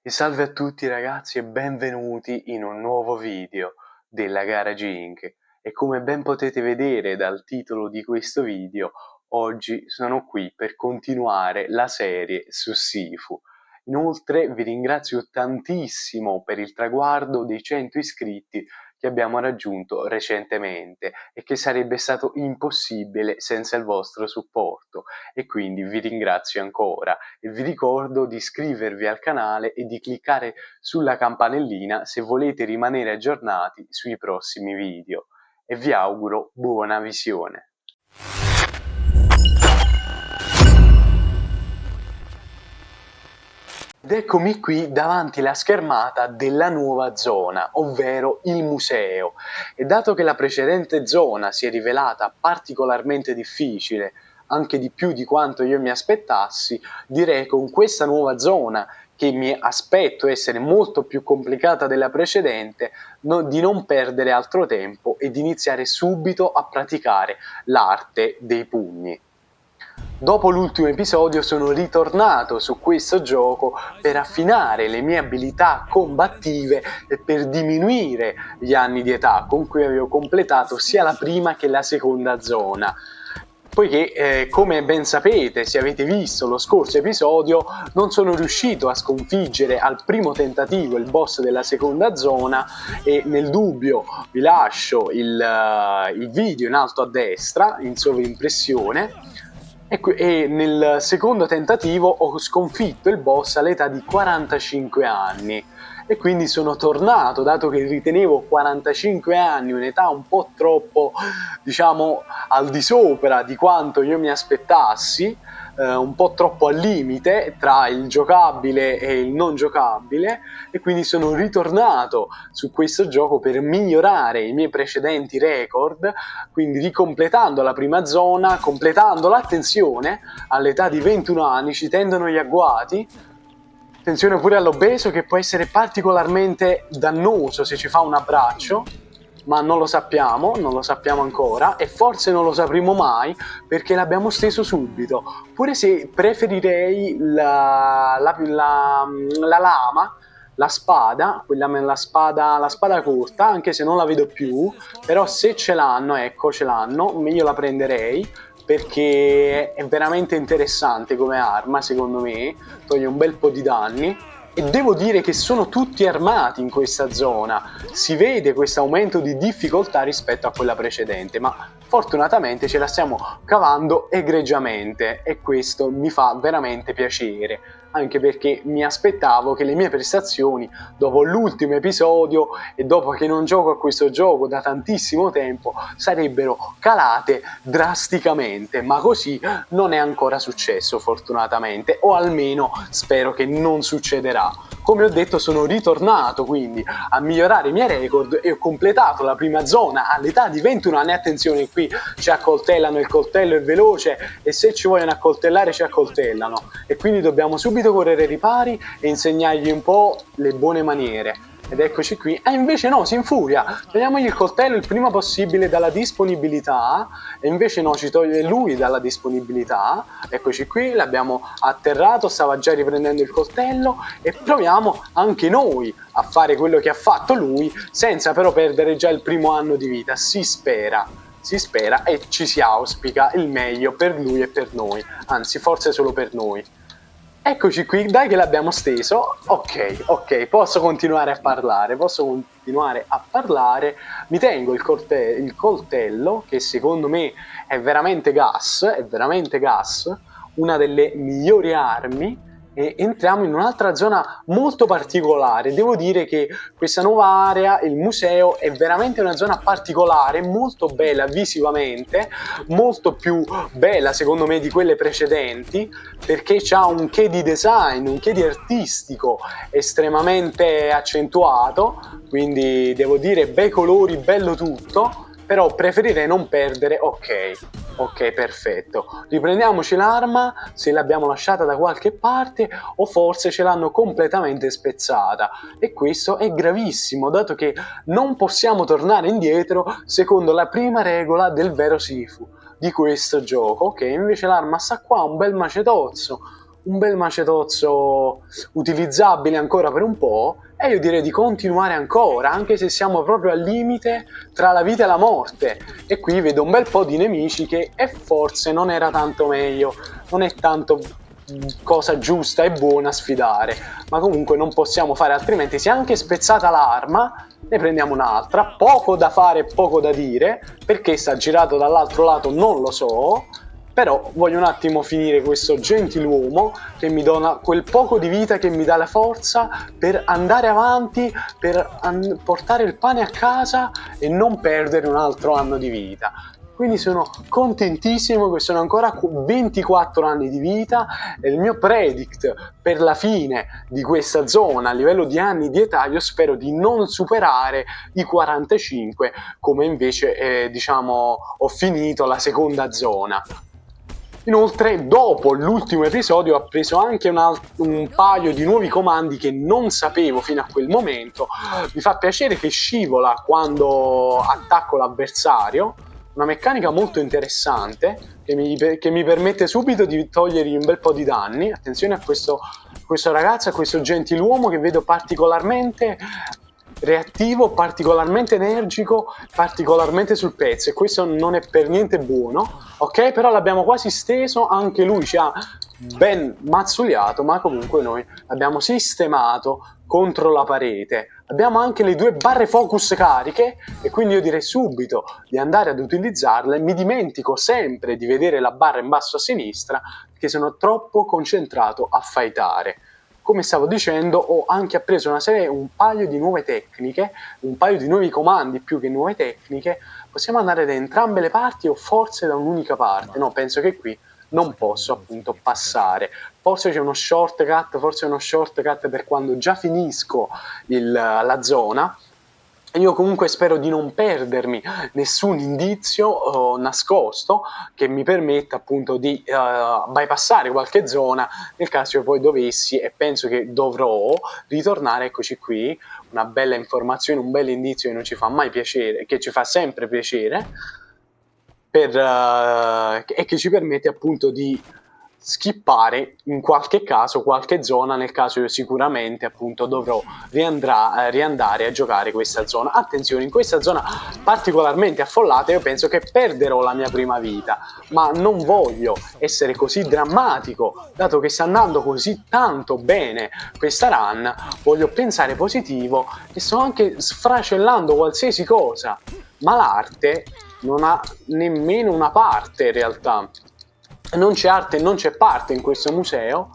E salve a tutti ragazzi e benvenuti in un nuovo video della gara Gink. E come ben potete vedere dal titolo di questo video, oggi sono qui per continuare la serie su Sifu. Inoltre vi ringrazio tantissimo per il traguardo dei 100 iscritti che abbiamo raggiunto recentemente e che sarebbe stato impossibile senza il vostro supporto, e quindi vi ringrazio ancora e vi ricordo di iscrivervi al canale e di cliccare sulla campanellina se volete rimanere aggiornati sui prossimi video, e vi auguro buona visione. Ed eccomi qui davanti alla schermata della nuova zona, ovvero il museo. E dato che la precedente zona si è rivelata particolarmente difficile, anche di più di quanto io mi aspettassi, direi che con questa nuova zona, che mi aspetto essere molto più complicata della precedente, di non perdere altro tempo e di iniziare subito a praticare l'arte dei pugni. Dopo l'ultimo episodio sono ritornato su questo gioco per affinare le mie abilità combattive e per diminuire gli anni di età con cui avevo completato sia la prima che la seconda zona. Poiché, come ben sapete, se avete visto lo scorso episodio, non sono riuscito a sconfiggere al primo tentativo il boss della seconda zona, e nel dubbio vi lascio il video in alto a destra, in sovraimpressione. E nel secondo tentativo ho sconfitto il boss all'età di 45 anni e quindi sono tornato, dato che ritenevo 45 anni un'età un po' troppo, diciamo, al di sopra di quanto io mi aspettassi, un po' troppo al limite tra il giocabile e il non giocabile, e quindi sono ritornato su questo gioco per migliorare i miei precedenti record, quindi ricompletando la prima zona, completandola, attenzione, all'età di 21 anni ci tendono gli agguati. Attenzione pure all'obeso, che può essere particolarmente dannoso se ci fa un abbraccio, ma non lo sappiamo ancora, e forse non lo sapremo mai perché l'abbiamo steso subito. Pure se preferirei la lama, la spada, la spada corta, anche se non la vedo più, però se ce l'hanno, ecco, ce l'hanno, io la prenderei perché è veramente interessante come arma, secondo me, toglie un bel po' di danni. E devo dire che sono tutti armati in questa zona, si vede questo aumento di difficoltà rispetto a quella precedente, ma fortunatamente ce la stiamo cavando egregiamente e questo mi fa veramente piacere, anche perché mi aspettavo che le mie prestazioni dopo l'ultimo episodio e dopo che non gioco a questo gioco da tantissimo tempo sarebbero calate drasticamente, ma così non è ancora successo fortunatamente, o almeno spero che non succederà. Come ho detto, sono ritornato quindi a migliorare i miei record e ho completato la prima zona all'età di 21 anni. Attenzione, qui ci accoltellano, il coltello è veloce e se ci vogliono accoltellare ci accoltellano, e quindi dobbiamo subito correre ai ripari e insegnargli un po' le buone maniere. Ed eccoci qui. Invece no, si infuria, togliamogli il coltello il prima possibile dalla disponibilità, e invece no, ci toglie lui dalla disponibilità. Eccoci qui, l'abbiamo atterrato, stava già riprendendo il coltello, e proviamo anche noi a fare quello che ha fatto lui senza però perdere già il primo anno di vita. Si spera e ci si auspica il meglio per lui e per noi, anzi forse solo per noi. Eccoci qui, dai che l'abbiamo steso. Ok, posso continuare a parlare, mi tengo il coltello, che secondo me è veramente gas, una delle migliori armi, e entriamo in un'altra zona molto particolare. Devo dire che questa nuova area, il museo, è veramente una zona particolare, molto bella visivamente, molto più bella secondo me di quelle precedenti, perché c'ha un che di design, un che di artistico estremamente accentuato, quindi devo dire bei colori, bello tutto, però preferirei non perdere. Ok, perfetto. Riprendiamoci l'arma, se l'abbiamo lasciata da qualche parte o forse ce l'hanno completamente spezzata, e questo è gravissimo, dato che non possiamo tornare indietro secondo la prima regola del vero Sifu di questo gioco. Ok, invece l'arma sta qua, un bel macetozzo, un bel macetozzo utilizzabile ancora per un po', e io direi di continuare ancora, anche se siamo proprio al limite tra la vita e la morte. E qui vedo un bel po' di nemici che forse non era tanto meglio, non è tanto cosa giusta e buona sfidare, ma comunque non possiamo fare altrimenti. Si è anche spezzata l'arma, ne prendiamo un'altra, poco da fare e poco da dire, perché sta girato dall'altro lato non lo so, però voglio un attimo finire questo gentiluomo che mi dona quel poco di vita, che mi dà la forza per andare avanti, per portare il pane a casa e non perdere un altro anno di vita. Quindi sono contentissimo che sono ancora 24 anni di vita, e il mio predict per la fine di questa zona a livello di anni di età, io spero di non superare i 45, come invece diciamo ho finito la seconda zona. Inoltre, dopo l'ultimo episodio, ho preso anche un paio di nuovi comandi che non sapevo fino a quel momento. Mi fa piacere che scivola quando attacco l'avversario, una meccanica molto interessante che mi permette subito di togliergli un bel po' di danni. Attenzione a questo ragazzo, a questo gentiluomo che vedo particolarmente reattivo, particolarmente energico, particolarmente sul pezzo, e questo non è per niente buono. Ok, però l'abbiamo quasi steso, anche lui ci ha ben mazzuliato, ma comunque noi l'abbiamo sistemato contro la parete. Abbiamo anche le 2 barre focus cariche, e quindi io direi subito di andare ad utilizzarle. Mi dimentico sempre di vedere la barra in basso a sinistra perché sono troppo concentrato a fightare. Come stavo dicendo, ho anche appreso un paio di nuove tecniche, un paio di nuovi comandi più che nuove tecniche. Possiamo andare da entrambe le parti o forse da un'unica parte? No, penso che qui non posso appunto passare. Forse c'è uno shortcut per quando già finisco la zona. Io comunque spero di non perdermi nessun indizio nascosto che mi permetta appunto di bypassare qualche zona nel caso io poi dovessi, e penso che dovrò, ritornare. Eccoci qui, una bella informazione, un bel indizio che non ci fa mai piacere, che ci fa sempre piacere, e che ci permette appunto di skippare in qualche caso qualche zona, nel caso io sicuramente appunto dovrò riandare a giocare questa zona. Attenzione, in questa zona particolarmente affollata io penso che perderò la mia prima vita, ma non voglio essere così drammatico, dato che sta andando così tanto bene questa run. Voglio pensare positivo e sto anche sfracellando qualsiasi cosa, ma l'arte non ha nemmeno una parte in realtà. Non c'è arte e non c'è parte in questo museo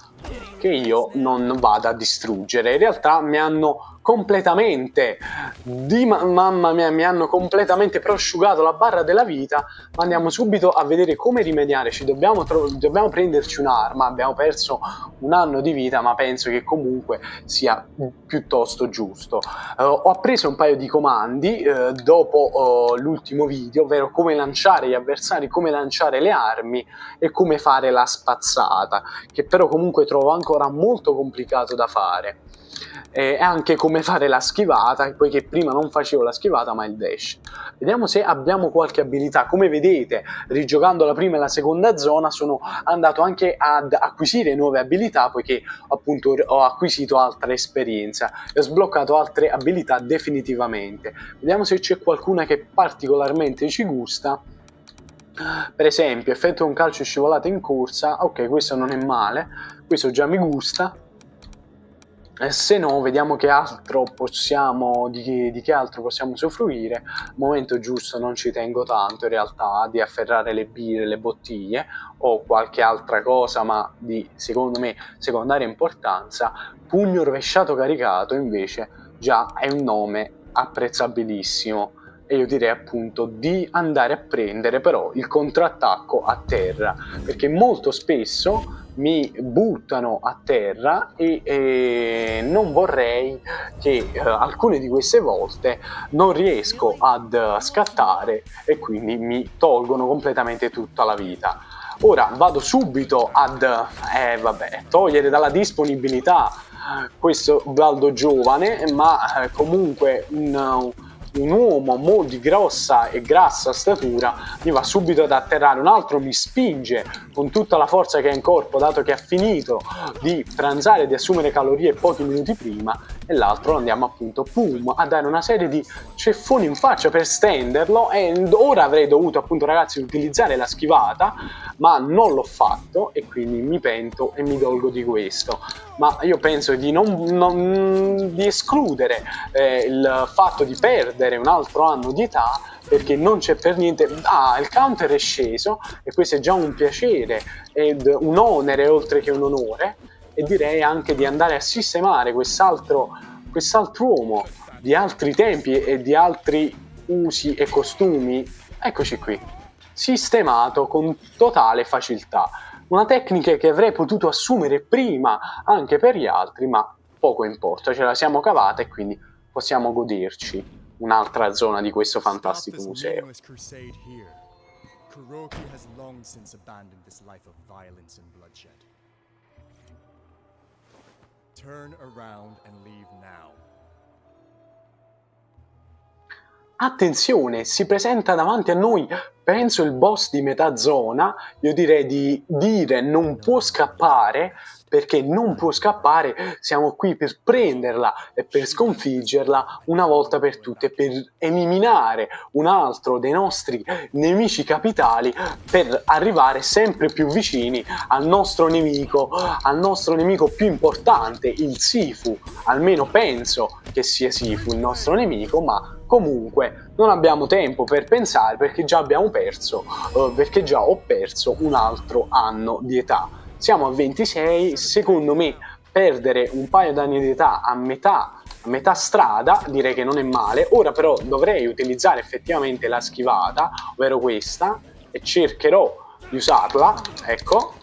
che io non vada a distruggere. In realtà mi hanno completamente mamma mia, mi hanno completamente prosciugato la barra della vita, ma andiamo subito a vedere come rimediare. Dobbiamo prenderci un'arma. Abbiamo perso un anno di vita, ma penso che comunque sia piuttosto giusto. Ho appreso un paio di comandi dopo l'ultimo video, ovvero come lanciare gli avversari, come lanciare le armi e come fare la spazzata, che però comunque trovo ancora molto complicato da fare. E anche come fare la schivata, poiché prima non facevo la schivata ma il dash. Vediamo se abbiamo qualche abilità. Come vedete, rigiocando la prima e la seconda zona sono andato anche ad acquisire nuove abilità, poiché appunto ho acquisito altra esperienza e ho sbloccato altre abilità definitivamente. Vediamo se c'è qualcuna che particolarmente ci gusta. Per esempio, effettua un calcio scivolato in corsa. Ok, questo non è male, questo già mi gusta. Se no, vediamo che altro di che altro possiamo usufruire. Al momento giusto non ci tengo tanto in realtà di afferrare le birre, le bottiglie o qualche altra cosa, ma di, secondo me, secondaria importanza. Pugno rovesciato caricato invece già è un nome apprezzabilissimo, e io direi appunto di andare a prendere però il contrattacco a terra, perché molto spesso mi buttano a terra e non vorrei che alcune di queste volte non riesco ad scattare e quindi mi tolgono completamente tutta la vita. Ora vado subito ad togliere dalla disponibilità questo Valdo giovane, ma comunque un uomo di grossa e grassa statura mi va subito ad atterrare, un altro mi spinge con tutta la forza che ha in corpo, dato che ha finito di pranzare e di assumere calorie pochi minuti prima, e l'altro andiamo appunto a dare una serie di ceffoni in faccia per stenderlo. E ora avrei dovuto appunto, ragazzi, utilizzare la schivata, ma non l'ho fatto e quindi mi pento e mi dolgo di questo. Ma io penso di di escludere il fatto di perdere un altro anno di età, perché non c'è per niente. Il counter è sceso e questo è già un piacere ed un onere oltre che un onore, e direi anche di andare a sistemare quest'altro uomo di altri tempi e di altri usi e costumi. Eccoci qui, sistemato con totale facilità. Una tecnica che avrei potuto assumere prima anche per gli altri, ma poco importa, ce la siamo cavata e quindi possiamo goderci un'altra zona di questo fantastico museo. Kuroki has long since abandoned this life of violence and bloodshed. Turn around and leave now. Attenzione, si presenta davanti a noi, penso il boss di metà zona. Io direi di dire non può scappare, perché non può scappare, siamo qui per prenderla e per sconfiggerla una volta per tutte, per eliminare un altro dei nostri nemici capitali, per arrivare sempre più vicini al nostro nemico più importante, il Sifu. Almeno penso che sia Sifu il nostro nemico, ma comunque non abbiamo tempo per pensare, perché già abbiamo perso, perché già ho perso un altro anno di età. Siamo a 26, secondo me perdere un paio d'anni di età a metà strada direi che non è male. Ora però dovrei utilizzare effettivamente la schivata, ovvero questa, e cercherò di usarla. Ecco,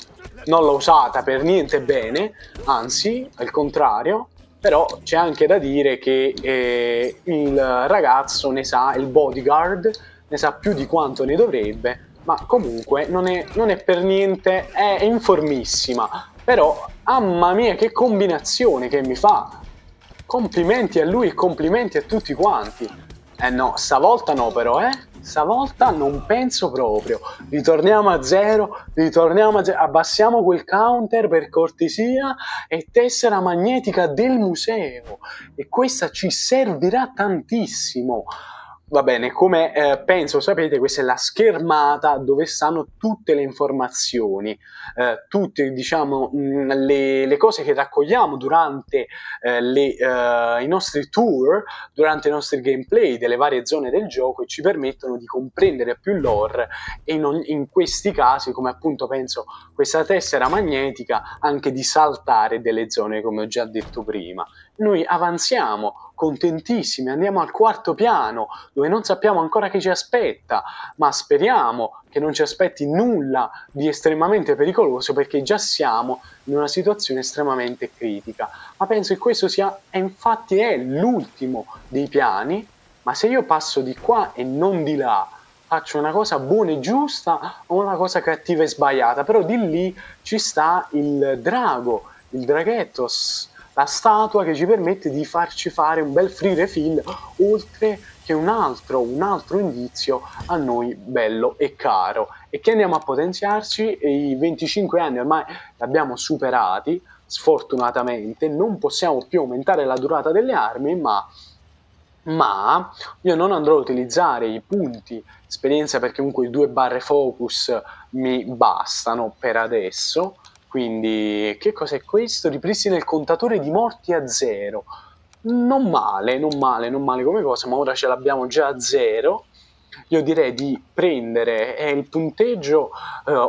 non l'ho usata per niente bene, anzi al contrario. Però c'è anche da dire che il ragazzo ne sa, il bodyguard ne sa più di quanto ne dovrebbe, ma comunque non è per niente, è informissima. Però, mamma mia, che combinazione che mi fa! Complimenti a lui e complimenti a tutti quanti. No, stavolta no però, stavolta non penso proprio. Ritorniamo a zero, abbassiamo quel counter per cortesia, e tessera magnetica del museo. E questa ci servirà tantissimo. Va bene, come penso sapete, questa è la schermata dove stanno tutte le informazioni, tutte, diciamo, le cose che raccogliamo durante i nostri tour, durante i nostri gameplay delle varie zone del gioco, e ci permettono di comprendere più lore, e in questi casi, come appunto penso questa tessera magnetica, anche di saltare delle zone, come ho già detto prima. Noi avanziamo contentissimi, andiamo al quarto piano, dove non sappiamo ancora che ci aspetta, ma speriamo che non ci aspetti nulla di estremamente pericoloso, perché già siamo in una situazione estremamente critica. Ma penso che questo infatti è l'ultimo dei piani. Ma se io passo di qua e non di là, faccio una cosa buona e giusta o una cosa cattiva e sbagliata? Però di lì ci sta il drago, il draghetto, la statua che ci permette di farci fare un bel free refill, oltre che un altro indizio a noi bello e caro, e che andiamo a potenziarci. E i 25 anni ormai li abbiamo superati, sfortunatamente non possiamo più aumentare la durata delle armi, ma io non andrò a utilizzare i punti esperienza, perché comunque i 2 barre focus mi bastano per adesso. Quindi, che cos'è questo? Ripristina il contatore di morti a 0. Non male come cosa, ma ora ce l'abbiamo già a 0. Io direi di prendere il punteggio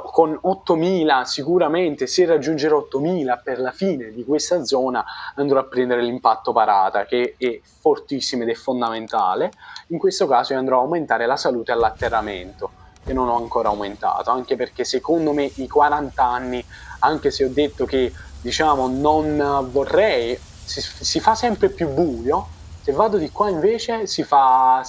con 8000, sicuramente se raggiungerò 8000 per la fine di questa zona andrò a prendere l'impatto parata, che è fortissimo ed è fondamentale. In questo caso io andrò a aumentare la salute all'atterramento, che non ho ancora aumentato, anche perché secondo me i 40 anni, anche se ho detto che, diciamo, non vorrei, si fa sempre più buio. Se vado di qua invece si fa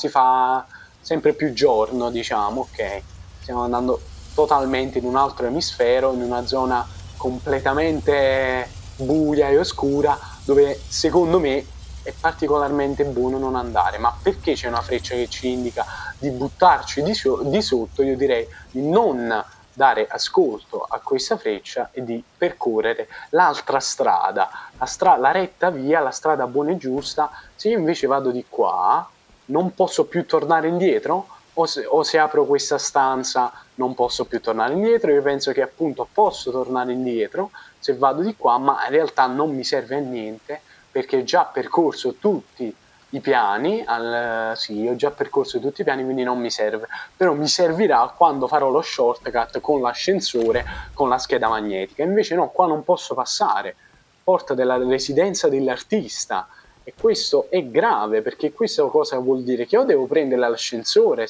sempre più giorno, diciamo. Ok, stiamo andando totalmente in un altro emisfero, in una zona completamente buia e oscura, dove secondo me è particolarmente buono non andare. Ma perché c'è una freccia che ci indica di buttarci di sotto? Io direi di non dare ascolto a questa freccia e di percorrere l'altra strada, la retta via, la strada buona e giusta. Se io invece vado di qua, non posso più tornare indietro? O se apro questa stanza non posso più tornare indietro? Io penso che appunto posso tornare indietro se vado di qua, ma in realtà non mi serve a niente, perché ho già percorso tutti i piani, sì, ho già percorso tutti i piani, quindi non mi serve. Però mi servirà quando farò lo shortcut con l'ascensore, con la scheda magnetica. Invece no, qua non posso passare. Porta della residenza dell'artista. E questo è grave, perché questo cosa vuol dire? Che io devo prendere l'ascensore,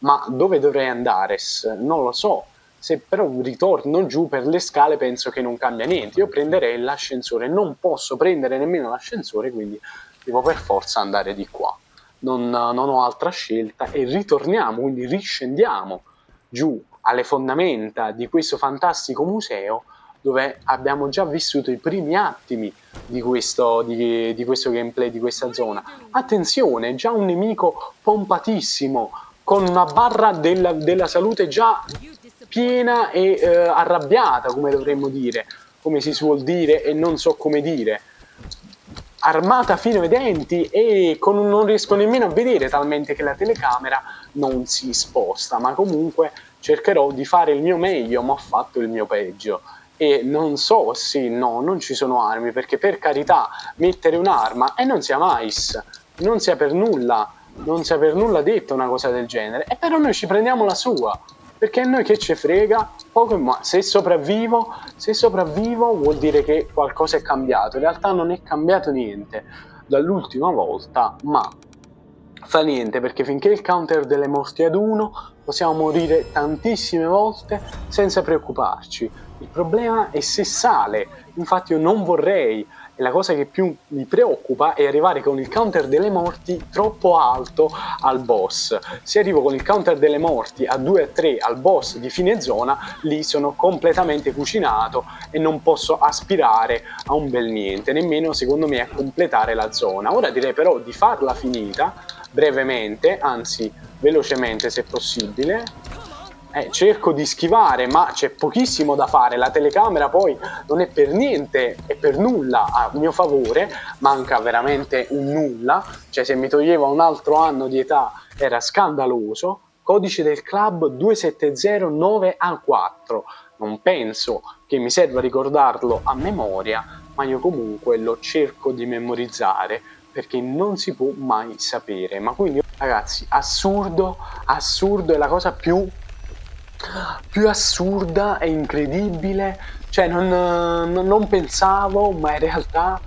ma dove dovrei andare? Non lo so. Se però ritorno giù per le scale penso che non cambia niente. Io prenderei l'ascensore, non posso prendere nemmeno l'ascensore, quindi devo per forza andare di qua. Non ho altra scelta e ritorniamo, quindi riscendiamo giù alle fondamenta di questo fantastico museo, dove abbiamo già vissuto i primi attimi di questo gameplay, di questa zona. Attenzione, già un nemico pompatissimo, con una barra della salute già piena e arrabbiata, come dovremmo dire, come si suol dire e non so come dire. Armata fino ai denti e non riesco nemmeno a vedere, talmente che la telecamera non si sposta, ma comunque cercherò di fare il mio meglio, ma ho fatto il mio peggio. E non so, sì, no, non ci sono armi, perché per carità, mettere un'arma, e non sia mai, non sia per nulla detta una cosa del genere, e però noi ci prendiamo la sua, perché a noi che ci frega, poco e se sopravvivo vuol dire che qualcosa è cambiato. In realtà non è cambiato niente dall'ultima volta, ma fa niente, perché finché il counter delle morti ad 1 possiamo morire tantissime volte senza preoccuparci. Il problema è se sale, infatti io non vorrei, e la cosa che più mi preoccupa è arrivare con il counter delle morti troppo alto al boss. Se arrivo con il counter delle morti a 2 a 3 al boss di fine zona, lì sono completamente cucinato e non posso aspirare a un bel niente, nemmeno secondo me a completare la zona. Ora direi però di farla finita brevemente, anzi velocemente se possibile. Cerco di schivare, ma c'è pochissimo da fare. La telecamera poi non è per niente e per nulla a mio favore, manca veramente un nulla. Cioè, se mi toglieva un altro anno di età era scandaloso. Codice del club 2709A4. Non penso che mi serva ricordarlo a memoria, ma io comunque lo cerco di memorizzare, perché non si può mai sapere. Ma quindi, ragazzi, assurdo, è la cosa più assurda e incredibile. Cioè non pensavo, ma in realtà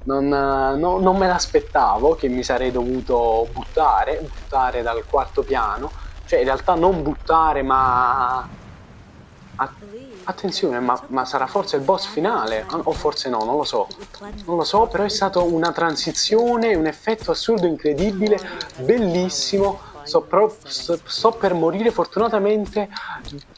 non me l'aspettavo che mi sarei dovuto buttare dal quarto piano. Cioè in realtà non buttare, ma attenzione, ma sarà forse il boss finale? O forse no, non lo so, però è stata una transizione, un effetto assurdo, incredibile, bellissimo. Sto per morire. Fortunatamente,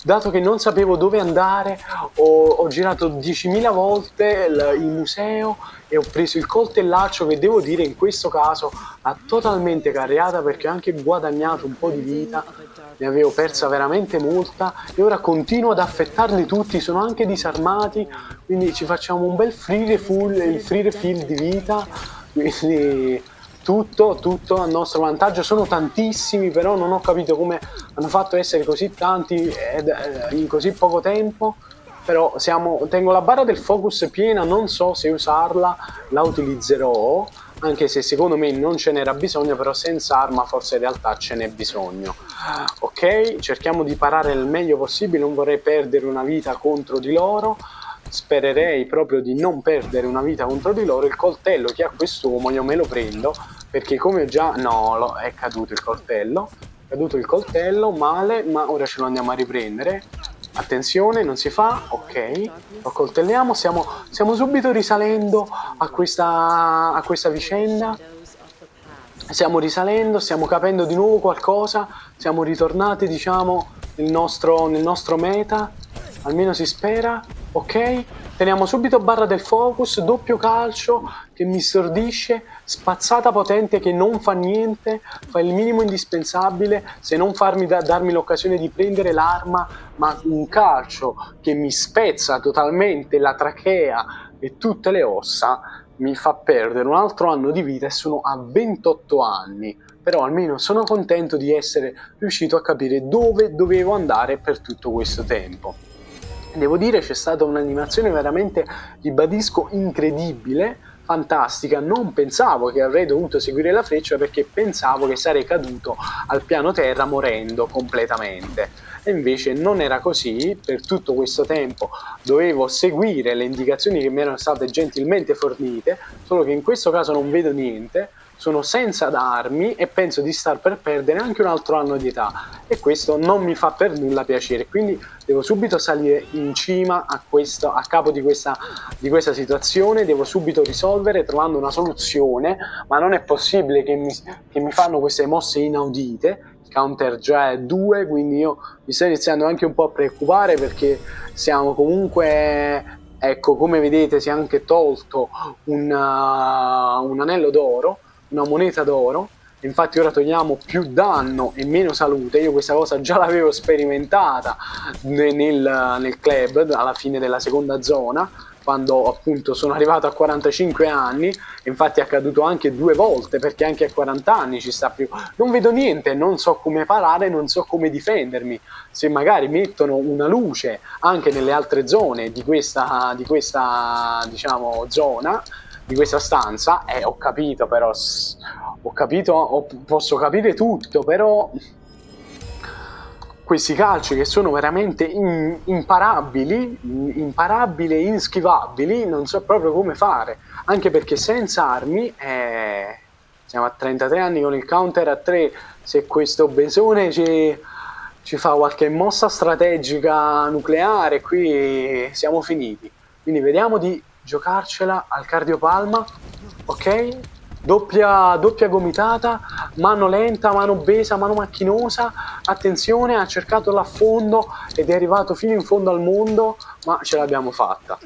dato che non sapevo dove andare, ho girato 10.000 volte il museo e ho preso il coltellaccio, che devo dire in questo caso ha totalmente carriata, perché ho anche guadagnato un po' di vita. Ne avevo persa veramente molta e ora continuo ad affettarli tutti, sono anche disarmati, quindi ci facciamo un bel free refill di vita, quindi tutto a nostro vantaggio. Sono tantissimi, però non ho capito come hanno fatto a essere così tanti in così poco tempo. Però tengo la barra del focus piena, non so se usarla, la utilizzerò, anche se secondo me non ce n'era bisogno, però senza arma forse in realtà ce n'è bisogno. Ok, cerchiamo di parare il meglio possibile, non vorrei perdere una vita contro di loro, spererei proprio di non perdere una vita contro di loro. Il coltello che ha quest'uomo io me lo prendo, perché come ho già... no, è caduto il coltello, male, ma ora ce lo andiamo a riprendere. Attenzione, non si fa, ok, lo coltelliamo, stiamo subito risalendo a questa vicenda, stiamo risalendo, stiamo capendo di nuovo qualcosa, siamo ritornati, diciamo, nel nostro meta, almeno si spera. ok? Teniamo subito barra del focus, doppio calcio che mi stordisce, spazzata potente che non fa niente, fa il minimo indispensabile, se non darmi l'occasione di prendere l'arma, ma un calcio che mi spezza totalmente la trachea e tutte le ossa, mi fa perdere un altro anno di vita e sono a 28 anni. Però almeno sono contento di essere riuscito a capire dove dovevo andare per tutto questo tempo. Devo dire c'è stata un'animazione veramente, ribadisco, incredibile, fantastica. Non pensavo che avrei dovuto seguire la freccia perché pensavo che sarei caduto al piano terra morendo completamente. E invece non era così, per tutto questo tempo dovevo seguire le indicazioni che mi erano state gentilmente fornite, solo che in questo caso non vedo niente, sono senza armi e penso di star per perdere anche un altro anno di età e questo non mi fa per nulla piacere, quindi devo subito salire in cima a capo di questa situazione, devo subito risolvere trovando una soluzione, ma non è possibile che mi fanno queste mosse inaudite. Il counter già è 2, quindi io mi sto iniziando anche un po' a preoccupare perché siamo comunque, ecco, come vedete si è anche tolto un anello d'oro, una moneta d'oro, infatti ora togliamo più danno e meno salute. Io questa cosa già l'avevo sperimentata nel club alla fine della seconda zona, quando appunto sono arrivato a 45 anni, infatti è accaduto anche 2 volte perché anche a 40 anni ci sta più, non vedo niente, non so come parare, non so come difendermi. Se magari mettono una luce anche nelle altre zone di questa diciamo zona, di questa stanza, ho capito, però posso capire tutto, però questi calci che sono veramente imparabili e inschivabili, non so proprio come fare, anche perché senza armi siamo a 33 anni con il counter a 3, se questo besone ci fa qualche mossa strategica nucleare qui siamo finiti. Quindi vediamo di giocarcela al cardiopalma, ok? Doppia gomitata, mano lenta, mano obesa, mano macchinosa, attenzione, ha cercato l'affondo ed è arrivato fino in fondo al mondo, ma ce l'abbiamo fatta,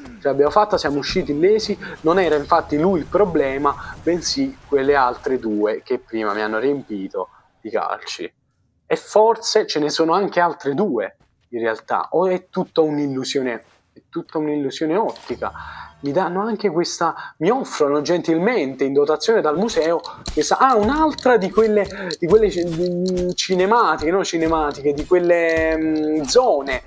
siamo usciti illesi, non era infatti lui il problema, bensì quelle altre 2 che prima mi hanno riempito di calci. E forse ce ne sono anche altre 2 in realtà, o è tutta un'illusione ottica. Mi danno anche mi offrono gentilmente in dotazione dal museo un'altra di quelle cinematiche, di quelle zone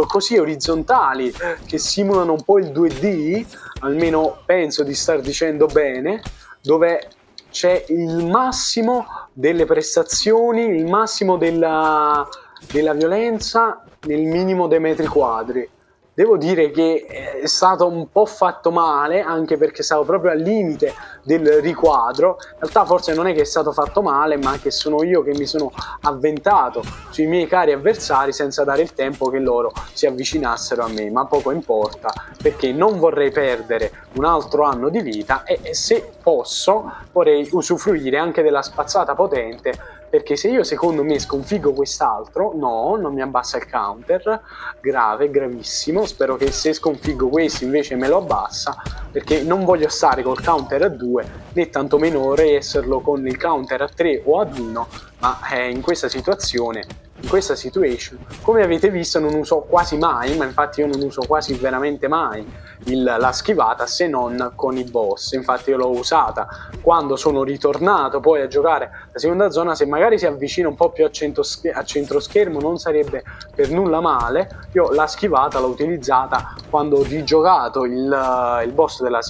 così orizzontali che simulano un po' il 2D, almeno penso di star dicendo bene, dove c'è il massimo delle prestazioni, il massimo della violenza nel minimo dei metri quadri. Devo dire che è stato un po' fatto male, anche perché stavo proprio al limite del riquadro. In realtà forse non è che è stato fatto male, ma che sono io che mi sono avventato sui miei cari avversari senza dare il tempo che loro si avvicinassero a me, ma poco importa, perché non vorrei perdere un altro anno di vita e se posso vorrei usufruire anche della spazzata potente, perché se io secondo me sconfiggo quest'altro, no, non mi abbassa il counter, gravissimo, spero che se sconfiggo questo invece me lo abbassa, perché non voglio stare col counter a 2 né tantomeno vorrei esserlo con il counter a 3 o ad 1, ma in questa situation, come avete visto non uso quasi mai, ma infatti io non uso quasi veramente mai la schivata se non con i boss. Infatti io l'ho usata quando sono ritornato poi a giocare la seconda zona, se magari si avvicina un po' più a centro schermo non sarebbe per nulla male. Io la schivata l'ho utilizzata quando ho rigiocato il boss della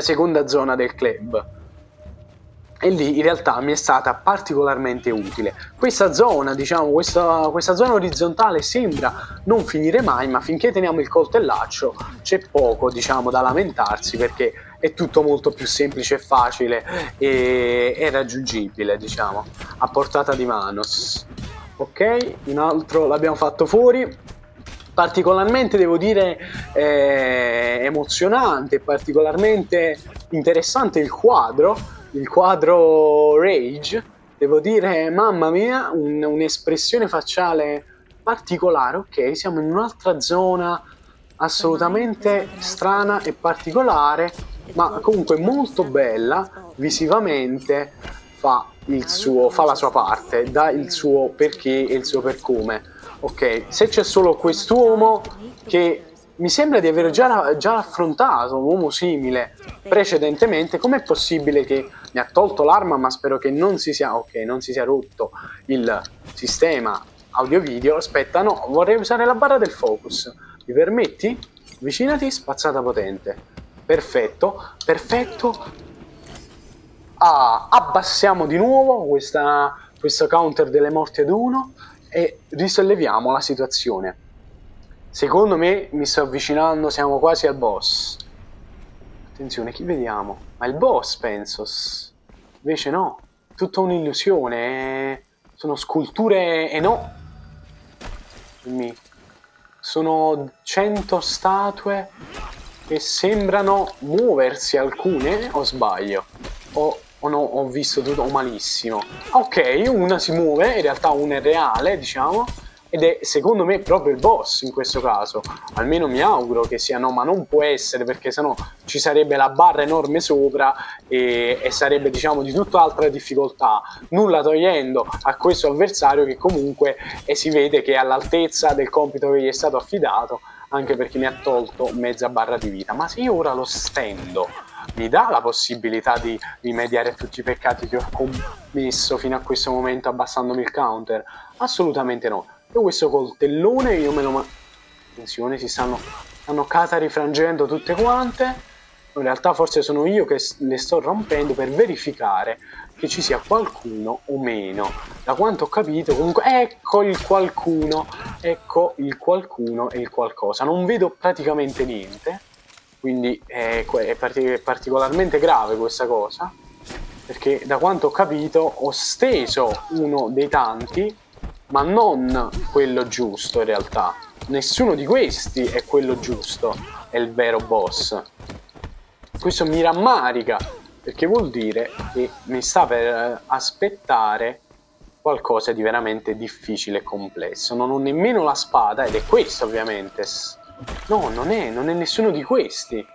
seconda zona del club, e lì in realtà mi è stata particolarmente utile. Questa zona, diciamo, questa zona orizzontale sembra non finire mai, ma finché teniamo il coltellaccio c'è poco, diciamo, da lamentarsi, perché è tutto molto più semplice e facile e raggiungibile, diciamo, a portata di mano. Ok, un altro l'abbiamo fatto fuori. Particolarmente, devo dire, emozionante, particolarmente interessante il quadro Rage, devo dire, mamma mia, un'espressione facciale particolare, ok, siamo in un'altra zona assolutamente strana e particolare, ma comunque molto bella, visivamente fa la sua parte, dà il suo perché e il suo per come. Ok, se c'è solo quest'uomo che mi sembra di aver già affrontato un uomo simile precedentemente, com'è possibile che mi ha tolto l'arma, ma spero che non si sia rotto il sistema audio-video? Aspetta, no, vorrei usare la barra del focus. Mi permetti? Avvicinati, spazzata potente. Perfetto, perfetto. Abbassiamo di nuovo questo counter delle morti ad 1 e risolleviamo la situazione. Secondo me mi sto avvicinando, siamo quasi al boss. Attenzione, chi vediamo? Ma il boss, penso. Invece no, tutta un'illusione. Sono sculture e no. Sono 100 statue che sembrano muoversi, alcune, o sbaglio? O no, ho visto tutto malissimo. Ok, una si muove, in realtà una è reale, diciamo, ed è secondo me proprio il boss in questo caso. Almeno mi auguro che sia, no, ma non può essere, perché sennò ci sarebbe la barra enorme sopra e sarebbe, diciamo, di tutt'altra difficoltà, nulla togliendo a questo avversario che comunque si vede che è all'altezza del compito che gli è stato affidato, anche perché mi ha tolto mezza barra di vita. Ma se io ora lo stendo, mi dà la possibilità di rimediare a tutti i peccati che ho commesso fino a questo momento abbassandomi il counter? Assolutamente no. Io questo coltellone attenzione, si stanno catarifrangendo tutte quante. In realtà forse sono io che le sto rompendo per verificare che ci sia qualcuno o meno. Da quanto ho capito, comunque, ecco il qualcuno e il qualcosa. Non vedo praticamente niente, quindi è particolarmente grave questa cosa, perché da quanto ho capito ho steso uno dei tanti, ma non quello giusto in realtà. Nessuno di questi è quello giusto, è il vero boss. Questo mi rammarica, perché vuol dire che mi sta per aspettare qualcosa di veramente difficile e complesso. Non ho nemmeno la spada, ed è questo ovviamente. No, non è nessuno di questi,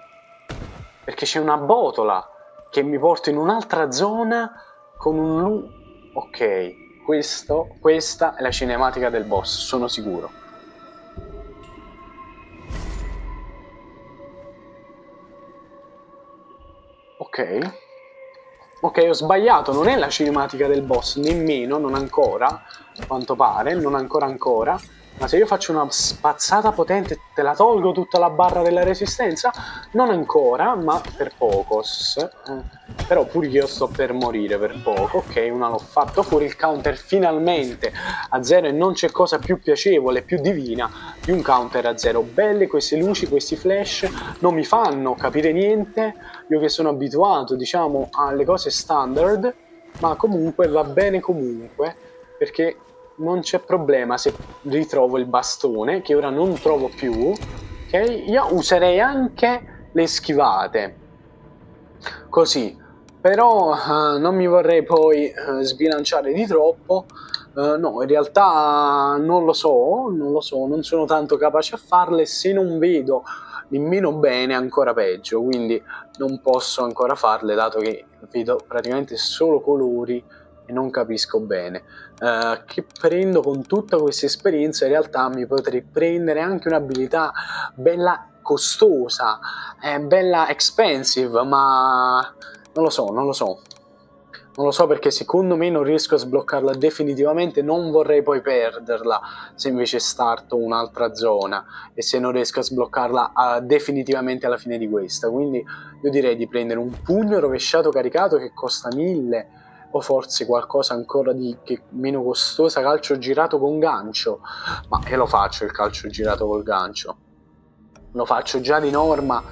perché c'è una botola che mi porta in un'altra zona con un... Ok, questa è la cinematica del boss, sono sicuro. Ok, ho sbagliato, non è la cinematica del boss, nemmeno, non ancora, a quanto pare, non ancora. Ma se io faccio una spazzata potente, te la tolgo tutta la barra della resistenza? Non ancora, ma per poco. Però pure io sto per morire per poco. Ok, una l'ho fatto fuori, il counter finalmente a 0, e non c'è cosa più piacevole, più divina di un counter a 0. Belle queste luci, questi flash, non mi fanno capire niente. Io che sono abituato, diciamo, alle cose standard, ma comunque va bene comunque, perché non c'è problema se ritrovo il bastone, che ora non trovo più, ok? Io userei anche le schivate, così, però non mi vorrei poi sbilanciare di troppo. No, in realtà non lo so, non sono tanto capace a farle. Se non vedo nemmeno bene, ancora peggio, quindi non posso ancora farle, dato che vedo praticamente solo colori e non capisco bene. Che prendo con tutta questa esperienza, in realtà mi potrei prendere anche un'abilità bella costosa, bella expensive, ma non lo so, perché secondo me non riesco a sbloccarla definitivamente. Non vorrei poi perderla se invece starto un'altra zona, e se non riesco a sbloccarla definitivamente alla fine di questa. Quindi io direi di prendere un pugno rovesciato caricato che costa 1000, o forse qualcosa ancora di meno costosa, calcio girato con gancio. Ma io lo faccio il calcio girato col gancio, lo faccio già di norma,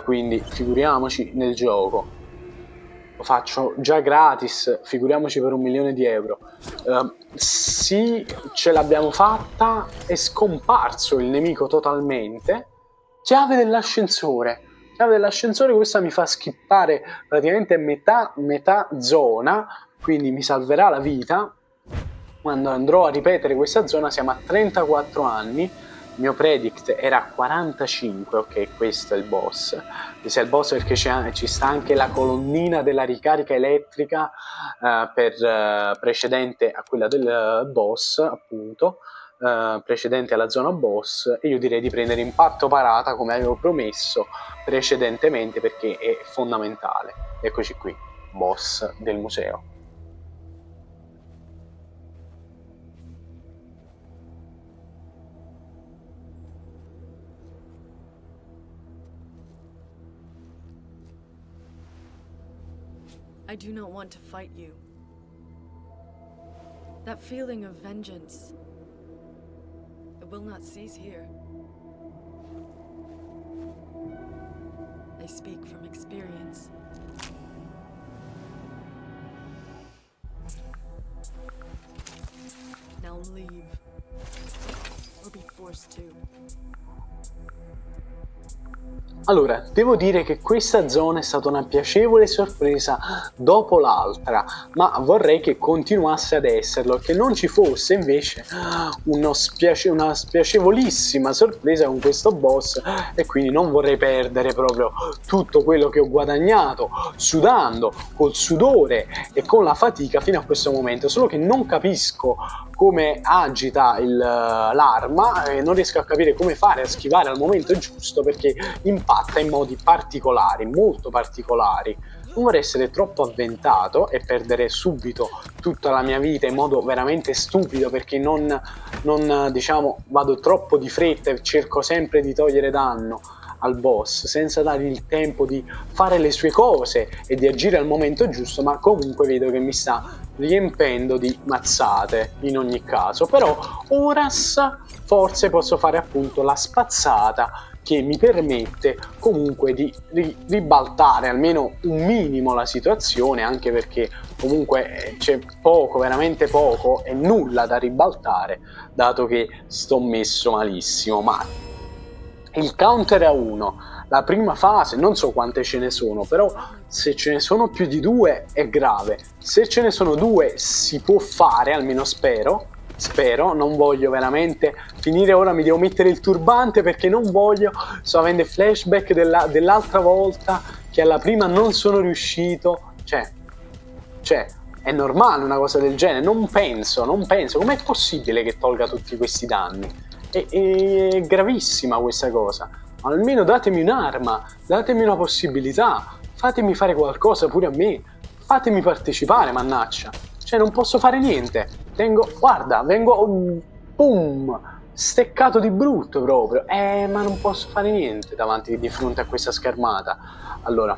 quindi figuriamoci nel gioco. Lo faccio già gratis, figuriamoci per 1.000.000 di euro. Sì, ce l'abbiamo fatta, è scomparso il nemico totalmente. Chiave dell'ascensore, questa mi fa skippare praticamente metà zona, quindi mi salverà la vita. quando andrò a ripetere questa zona siamo a 34 anni. Il mio predict era 45, ok, questo è il boss. Questo è il boss perché ci sta anche la colonnina della ricarica elettrica precedente a quella del boss, appunto, precedente alla zona boss, e io direi di prendere impatto parata come avevo promesso precedentemente perché è fondamentale. Eccoci qui, boss del museo. I do not want to fight you. That feeling of vengeance, it will not cease here. I speak from experience. Now leave, or be forced to. Allora, devo dire che questa zona è stata una piacevole sorpresa dopo l'altra, ma vorrei che continuasse ad esserlo, che non ci fosse invece una spiacevolissima sorpresa con questo boss, e quindi non vorrei perdere proprio tutto quello che ho guadagnato sudando, col sudore e con la fatica fino a questo momento, solo che non capisco come agita l'arma e non riesco a capire come fare a schivare al momento giusto perché impatta in modi particolari, molto particolari. Non vorrei essere troppo avventato e perdere subito tutta la mia vita in modo veramente stupido perché non diciamo vado troppo di fretta e cerco sempre di togliere danno al boss senza dargli il tempo di fare le sue cose e di agire al momento giusto, ma comunque vedo che mi sta riempendo di mazzate in ogni caso. Però ora forse posso fare appunto la spazzata che mi permette comunque di ribaltare almeno un minimo la situazione, anche perché comunque c'è poco, veramente poco e nulla da ribaltare, dato che sto messo malissimo. Ma il counter è a 1, la prima fase, non so quante ce ne sono, però se ce ne sono più di 2 è grave, se ce ne sono 2 si può fare, almeno spero, non voglio veramente finire ora, mi devo mettere il turbante perché non voglio, sto avendo flashback dell'altra volta che alla prima non sono riuscito, cioè è normale una cosa del genere, non penso, com'è possibile che tolga tutti questi danni? È gravissima questa cosa, almeno datemi un'arma, datemi una possibilità, fatemi fare qualcosa pure a me, fatemi partecipare, mannaccia, cioè non posso fare niente, guarda, vengo, boom, steccato di brutto proprio, ma non posso fare niente di fronte a questa schermata. Allora,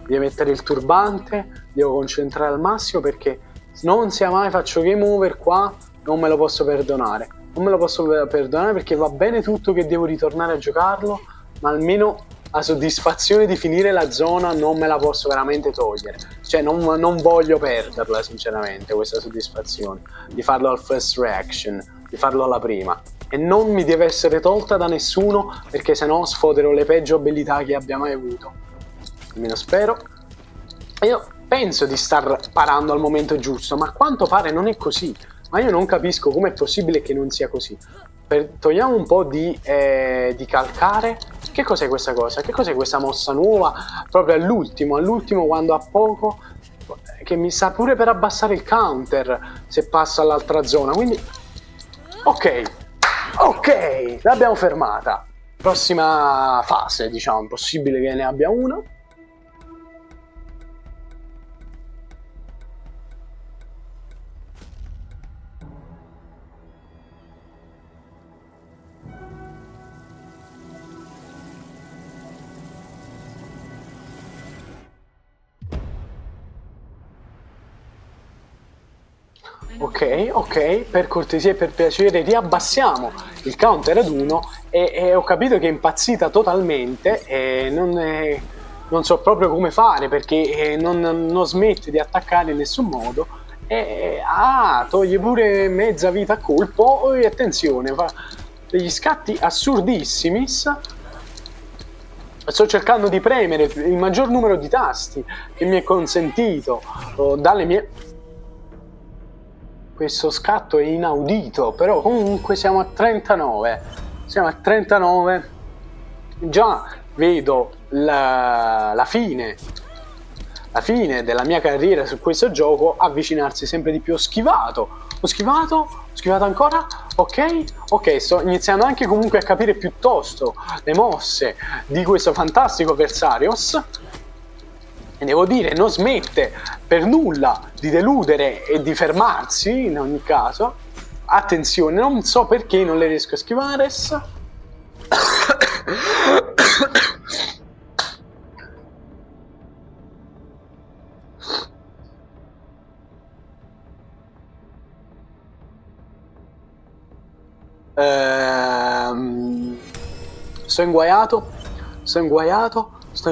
devo mettere il turbante, devo concentrare al massimo perché non sia mai faccio game over qua, non me lo posso perdonare. Non me lo posso perdonare perché va bene tutto che devo ritornare a giocarlo, ma almeno la soddisfazione di finire la zona non me la posso veramente togliere. Cioè non voglio perderla sinceramente questa soddisfazione, di farlo al first reaction, di farlo alla prima. E non mi deve essere tolta da nessuno perché sennò sfoderò le peggio abilità che abbia mai avuto. Almeno spero. Io penso di star parando al momento giusto, ma a quanto pare non è così. Ma io non capisco com'è possibile che non sia così. Togliamo un po' di calcare. Che cos'è questa cosa? Che cos'è questa mossa nuova? Proprio all'ultimo quando ha poco, che mi sa pure per abbassare il counter se passa all'altra zona. Quindi ok, l'abbiamo fermata. Prossima fase, diciamo, possibile che ne abbia una. Ok, per cortesia e per piacere riabbassiamo il counter ad 1 e ho capito che è impazzita totalmente e non so proprio come fare perché non smette di attaccare in nessun modo toglie pure mezza vita a colpo e attenzione, fa degli scatti assurdissimi. Sto cercando di premere il maggior numero di tasti che mi è consentito dalle mie questo scatto è inaudito, però comunque siamo a 39. Siamo a 39. Già vedo la fine della mia carriera su questo gioco avvicinarsi sempre di più. Ho schivato ancora, ok, sto iniziando anche comunque a capire piuttosto le mosse di questo fantastico Versarios, e devo dire non smette per nulla di deludere e di fermarsi in ogni caso. Attenzione, non so perché non le riesco a schivare. Sto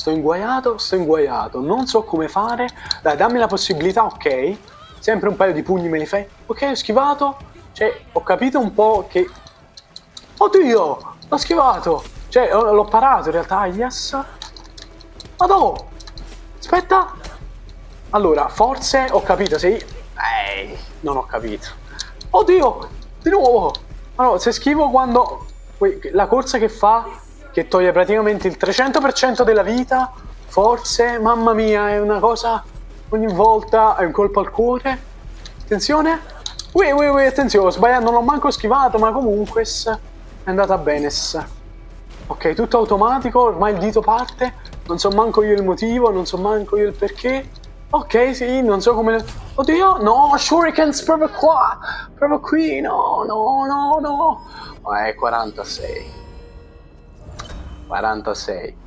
inguaiato, non so come fare. Dai, dammi la possibilità, ok? Sempre un paio di pugni me li fai. Ok, ho schivato. Cioè, ho capito un po' che... Oddio, l'ho schivato. Cioè, l'ho parato in realtà, yes. Madò, aspetta. Allora, forse ho capito, non ho capito. Oddio, di nuovo. Allora, se schivo quando... La corsa che fa, che toglie praticamente il 300% della vita, forse, mamma mia, è una cosa... Ogni volta è un colpo al cuore. Attenzione. Attenzione, ho sbagliato, non l'ho manco schivato, ma comunque è andata bene. Ok, tutto automatico, ormai il dito parte. Non so manco io il motivo, non so manco io il perché. Ok, sì, non so come... Oddio, no, shurikens proprio qua. Proprio qui, no. 46.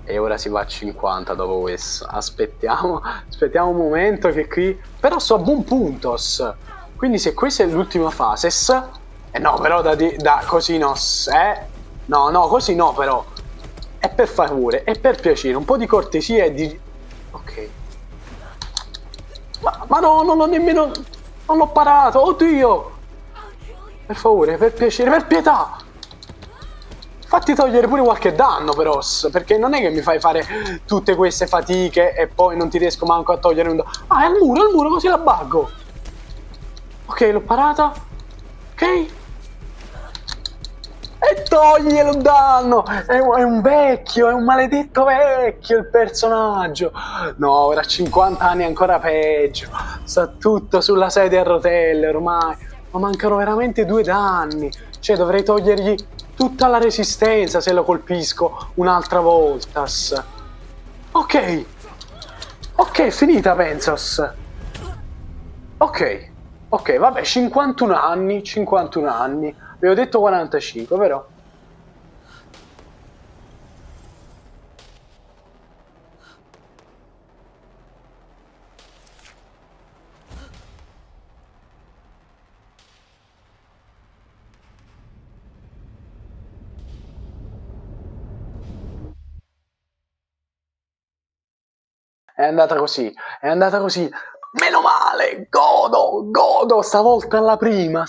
E ora si va a 50 dopo questo. Aspettiamo un momento che qui... Però sto a buon puntos. Quindi se questa è l'ultima fase... no, però da così no. No, così no però. È per favore, è per piacere. Un po' di cortesia e di... Ok. Ma no, non l'ho nemmeno... Non l'ho parato, oddio! Per favore, per piacere, per pietà! Fatti togliere pure qualche danno però, perché non è che mi fai fare tutte queste fatiche e poi non ti riesco manco a togliere un danno. Ah, è al muro, così la buggo. Ok, l'ho parata. Ok. E toglielo un danno. È un vecchio, è un maledetto vecchio il personaggio. No, ora a 50 anni è ancora peggio. Sta tutto sulla sedia a rotelle ormai. Ma mancano veramente 2 danni. Cioè dovrei togliergli tutta la resistenza se lo colpisco un'altra volta. Ok, finita Penzos. Ok, vabbè, 51 anni. Avevo detto 45, però. È andata così. Meno male, godo, stavolta alla prima.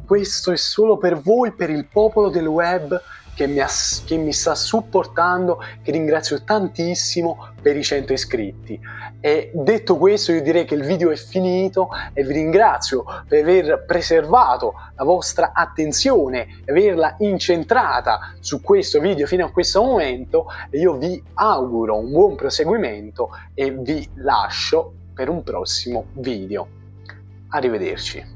Questo è solo per voi, per il popolo del web che mi sta supportando, che ringrazio tantissimo per i 100 iscritti. E detto questo, io direi che il video è finito e vi ringrazio per aver preservato la vostra attenzione e averla incentrata su questo video fino a questo momento. E io vi auguro un buon proseguimento e vi lascio per un prossimo video. Arrivederci.